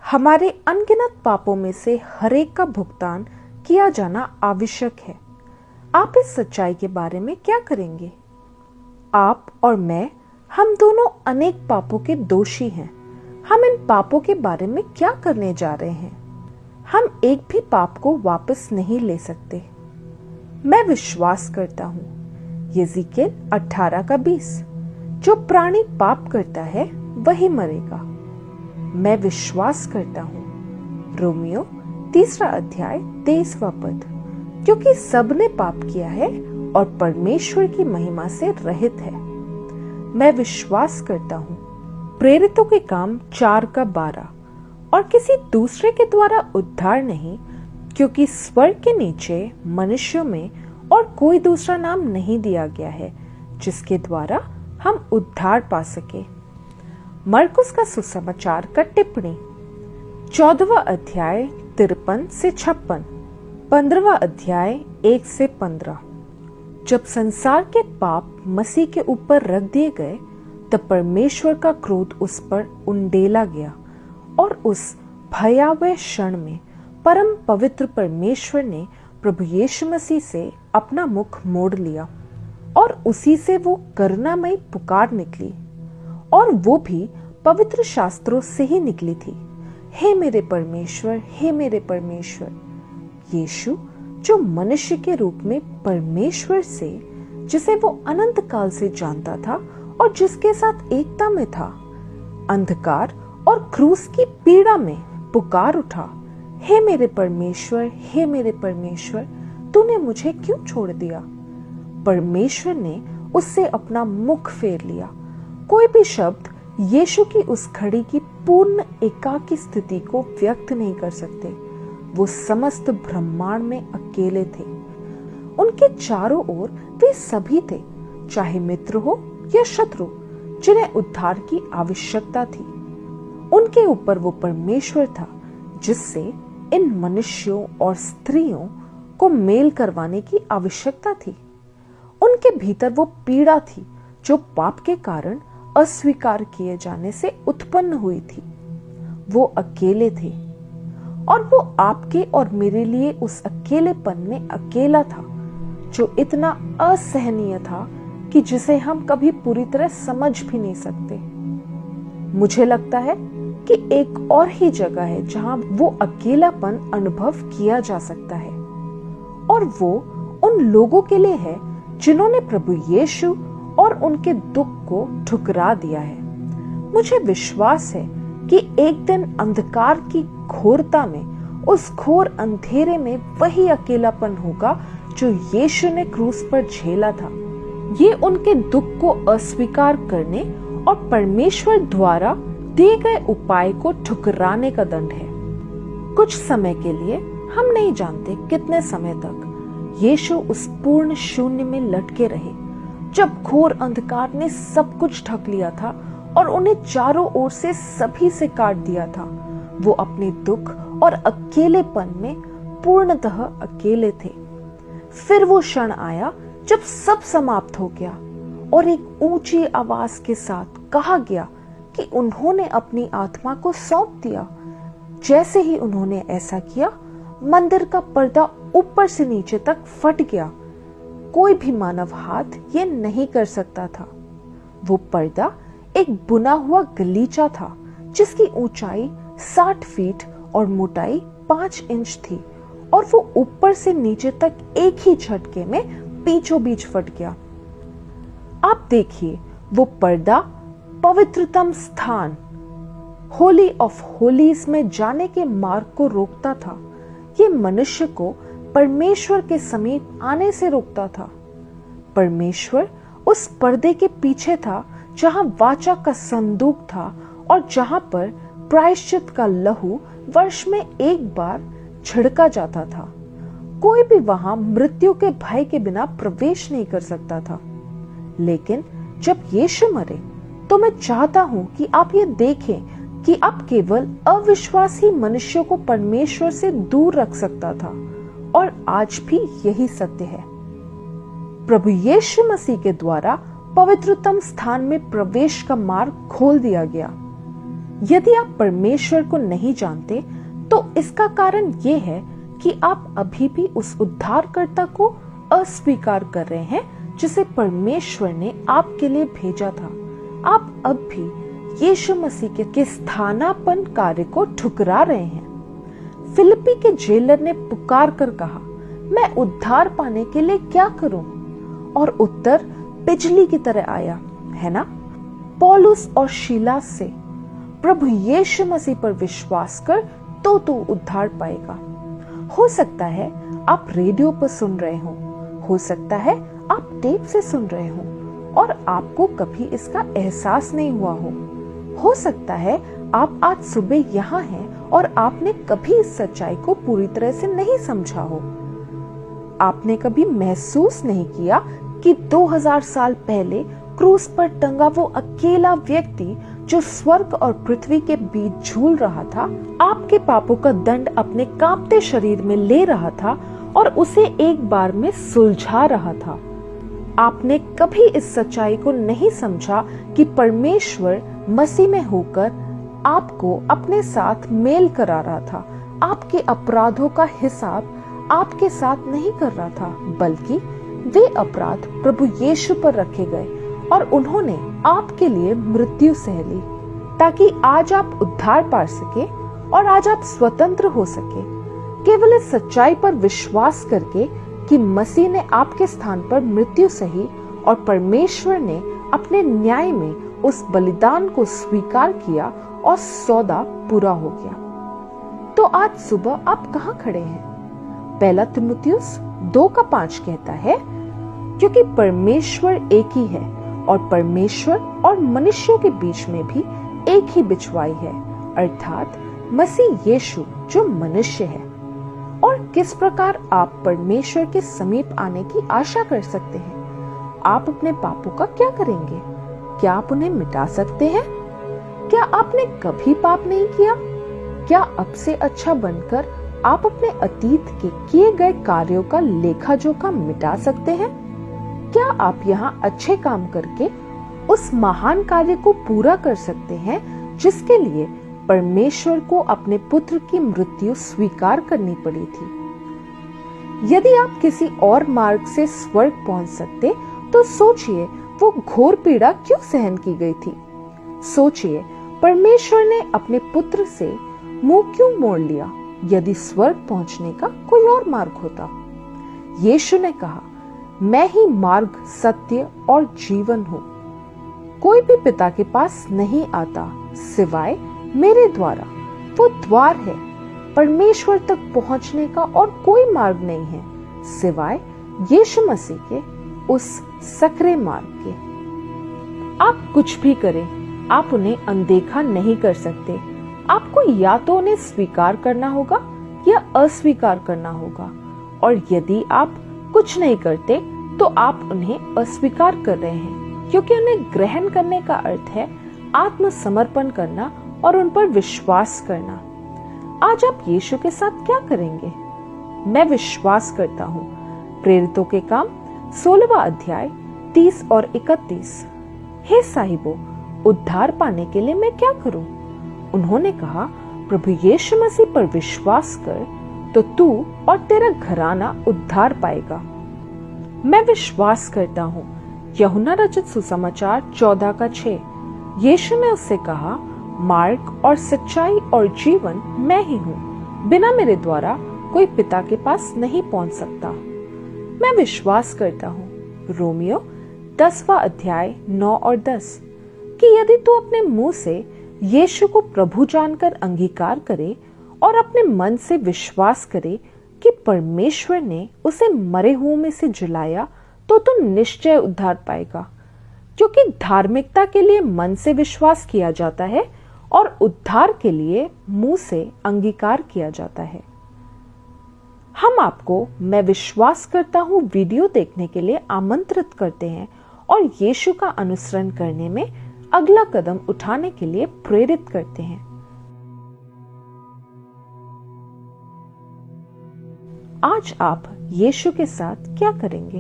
हमारे अनगिनत पापों में से हर एक का भुगतान किया जाना आवश्यक है। आप इस सच्चाई के बारे में क्या करेंगे? आप और मैं, हम दोनों अनेक पापों के दोषी हैं। हम इन पापों के बारे में क्या करने जा रहे हैं? हम एक भी पाप को वापस नहीं ले सकते। मैं विश्वास करता हूँ, यज़ेकियेल 18:20, जो प्राणी पाप करता है वही मरेगा। मैं विश्वास करता हूँ, रोमियो 3:23 पद, क्योंकि सबने पाप किया है और परमेश्वर की महिमा से रहित है। मैं विश्वास करता हूँ, प्रेरितों के काम 4:12, और किसी दूसरे के द्वारा उद्धार नहीं, क्योंकि स्वर्ग के नीचे मनुष्यों में और कोई दूसरा नाम नहीं दिया गया है जिसके द्वारा हम उद्धार पा सके। मरकुस का सुसमाचार का टिप्पणी 14वां अध्याय 53 से 56, 15वां अध्याय 1 से 15। जब संसार के पाप मसीह के ऊपर रख दिए गए, तब परमेश्वर का क्रोध उस पर उंडेला गया और उस भयावह क्षण में परम पवित्र परमेश्वर ने प्रभु यीशु मसीह से अपना मुख मोड़ लिया और उसी से वो करुणामयी पुकार निकली, और वो भी पवित्र शास्त्रों से ही निकली थी। हे मेरे परमेश्वर, हे मेरे परमेश्वर। यीशु जो मनुष्य के रूप में परमेश्वर से, जिसे वो अनंत काल से जानता था और जिसके साथ एकता में था, अंधकार और क्रूस की पीड़ा में पुकार उठा, हे मेरे परमेश्वर, हे मेरे परमेश्वर, तूने मुझे क्यों छोड़ दिया? परमेश्वर ने उससे अपना मुख फेर लिया। कोई भी शब्द यीशु की उस घड़ी की पूर्ण एकाकी स्थिति को व्यक्त नहीं कर सकते। वो समस्त ब्रह्मांड में अकेले थे। उनके चारों ओर वे सभी थे, चाहे मित्र हो या शत्रु, जिन्हें उद्धार की आवश्यकता थी। उनके ऊपर वो परमेश्वर था जिससे इन मनुष्यों और स्त्रियों को मेल करवाने की आवश्यकता थी। उनके भीतर वो पीड़ा थी जो पाप के कारण अस्वीकार किए जाने से उत्पन्न हुई थी। वो अकेले थे और वो आपके और मेरे लिए उस अकेलेपन में अकेला था, जो इतना असहनीय था कि जिसे हम कभी पूरी तरह समझ भी नहीं सकते। मुझे लगता है कि एक और ही जगह है जहां वो अकेलापन अनुभव किया जा सकता है, और वो उन लोगों के लिए है जिन्होंने प्रभु यीशु और उनके दुख को ठुकरा दिया है। मुझे विश्वास है कि एक दिन अंधकार की घोरता में, उस घोर अंधेरे में वही अकेलापन होगा जो यीशु ने क्रूस पर झेला था। ये उनके दुख को अस्वीकार करने और परमेश्वर द्वारा दिए गए उपाय को ठुकराने का दंड है। कुछ समय के लिए, हम नहीं जानते कितने समय तक, यीशु उस पूर्ण शून्य में लटके रहे जब घोर अंधकार ने सब कुछ ढक लिया था और उन्हें चारों ओर से सभी से काट दिया था। वो अपने दुख और अकेलेपन में पूर्णतः अकेले थे। फिर वो क्षण आया जब सब समाप्त हो गया और एक ऊंची आवाज के साथ कहा गया कि उन्होंने अपनी आत्मा को सौंप दिया। जैसे ही उन्होंने ऐसा किया, मंदिर का पर्दा ऊपर से नीचे तक फट गया। कोई भी मानव हाथ ये नहीं कर सकता था। वो पर्दा एक बुना हुआ गलीचा था जिसकी ऊंचाई 60 फीट और मोटाई 5 इंच थी, और वो ऊपर से नीचे तक एक ही झटके में बीचों बीच फट गया। आप देखिए, वो पर्दा पवित्रतम स्थान, होली ऑफ होलीज में जाने के मार्ग को रोकता था। ये मनुष्य को परमेश्वर के समीप आने से रोकता था। परमेश्वर उस पर्दे के पीछे था जहां वाचा का संदूक था और जहां पर प्रायश्चित का लहू वर्ष में एक बार छिड़का जाता था। कोई भी वहां मृत्यु के भय के बिना प्रवेश नहीं कर सकता था। लेकिन जब यीशु मरे, तो मैं चाहता हूं कि आप ये देखें कि अब केवल अविश्वासी मनुष्यों को परमेश्वर से दूर रख सकता था, और आज भी यही सत्य है। प्रभु यीशु मसीह के द्वारा पवित्रतम स्थान में प्रवेश का मार्ग खोल दिया गया। यदि आप परमेश्वर को नहीं जानते तो इसका कारण ये है कि आप अभी भी उस उद्धारकर्ता को अस्वीकार कर रहे हैं जिसे परमेश्वर ने आपके लिए भेजा था। आप अब भी यीशु मसीह के स्थानापन्न कार्य को ठुकरा रहे हैं। फिलिप्पी के जेलर ने पुकार कर कहा, मैं उद्धार पाने के लिए क्या करूं? और उत्तर बिजली की तरह आया, है ना? पौलुस और शीला से प्रभु यीशु मसीह पर विश्वास कर तो तू उद्धार पाएगा। हो सकता है आप रेडियो पर सुन रहे हो सकता है आप टेप से सुन रहे हो और आपको कभी इसका एहसास नहीं हुआ हो सकता है आप आज सुबह यहाँ हैं और आपने कभी इस सच्चाई को पूरी तरह से नहीं समझा हो। आपने कभी महसूस नहीं किया कि 2000 साल पहले क्रूस पर टंगा वो अकेला व्यक्ति जो स्वर्ग और पृथ्वी के बीच झूल रहा था, आपके पापों का दंड अपने कांपते शरीर में ले रहा था और उसे एक बार में सुलझा रहा था। आपने कभी इस सच्चाई को नहीं समझा कि परमेश्वर मसीह में होकर आपको अपने साथ मेल करा रहा था। आपके अपराधों का हिसाब आपके साथ नहीं कर रहा था, बल्कि वे अपराध प्रभु यीशु पर रखे गए और उन्होंने आपके लिए मृत्यु सह ली ताकि आज आप उद्धार पा सके और आज आप स्वतंत्र हो सके। केवल इस सच्चाई पर विश्वास करके कि मसीह ने आपके स्थान पर मृत्यु सही और परमेश्वर ने अपने न्याय में उस बलिदान को स्वीकार किया और सौदा पूरा हो गया। तो आज सुबह आप कहाँ खड़े हैं? पहला तीमुथियुस 2:5 कहता है, क्योंकि परमेश्वर एक ही है और परमेश्वर और मनुष्यों के बीच में भी एक ही बिचवाई है, अर्थात मसीह यीशु जो मनुष्य है। और किस प्रकार आप परमेश्वर के समीप आने की आशा कर सकते हैं? आप अपने पापों का क्या करेंगे? क्या आप उन्हें मिटा सकते हैं? क्या आपने कभी पाप नहीं किया? क्या अब से अच्छा बनकर आप अपने अतीत के किए गए कार्यों का लेखा जोखा मिटा सकते हैं? क्या आप यहाँ अच्छे काम करके उस महान कार्य को पूरा कर सकते हैं जिसके लिए परमेश्वर को अपने पुत्र की मृत्यु स्वीकार करनी पड़ी थी? यदि आप किसी और मार्ग से स्वर्ग पहुंच सकते तो सोचिए वो घोर पीड़ा क्यों सहन की गई थी। सोचिए परमेश्वर ने अपने पुत्र से मुंह क्यों मोड़ लिया। यदि स्वर्ग पहुंचने का कोई और मार्ग होता। यीशु ने कहा, मैं ही मार्ग, सत्य और जीवन हूँ। कोई भी पिता के पास नहीं आता सिवाय मेरे द्वारा। वो द्वार है। परमेश्वर तक पहुंचने का और कोई मार्ग नहीं है सिवाय यीशु मसीह के उस सकरे मार्ग के। आप कुछ भी करें, आप उन्हें अनदेखा नहीं कर सकते। आपको या तो उन्हें स्वीकार करना होगा या अस्वीकार करना होगा। और यदि आप कुछ नहीं करते तो आप उन्हें अस्वीकार कर रहे हैं, क्योंकि उन्हें ग्रहण करने का अर्थ है आत्मसमर्पण करना और उन पर विश्वास करना। आज आप यीशु के साथ क्या करेंगे? मैं विश्वास करता हूँ प्रेरितों के काम 16वां अध्याय 30 और 31। हे साहिबो, उद्धार पाने के लिए मैं क्या करूं? उन्होंने कहा, प्रभु यीशु मसीह पर विश्वास कर तो तू और तेरा घराना उद्धार पाएगा। मैं विश्वास करता हूँ यूहन्ना रचित सुसमाचार 14:6। यीशु ने उससे कहा, मार्ग और सच्चाई और जीवन मैं ही हूँ। बिना मेरे द्वारा कोई पिता के पास नहीं पहुंच सकता। मैं विश्वास करता हूँ रोमियो 10वां अध्याय 9 और 10 कि यदि तू अपने मुंह से यीशु को प्रभु जानकर अंगीकार करे और अपने मन से विश्वास करे कि परमेश्वर ने उसे मरे हुओं में से जिलाया तो तू निश्चय उद्धार पाएगा। क्योंकि धार्मिकता के लिए मन से विश्वास किया जाता है और उद्धार के लिए मुंह से अंगीकार किया जाता है। हम आपको मैं विश्वास करता हूँ वीडियो देखने के लिए आमंत्रित करते हैं और यीशु का अनुसरण करने में अगला कदम उठाने के लिए प्रेरित करते हैं। आज आप यीशु के साथ क्या करेंगे?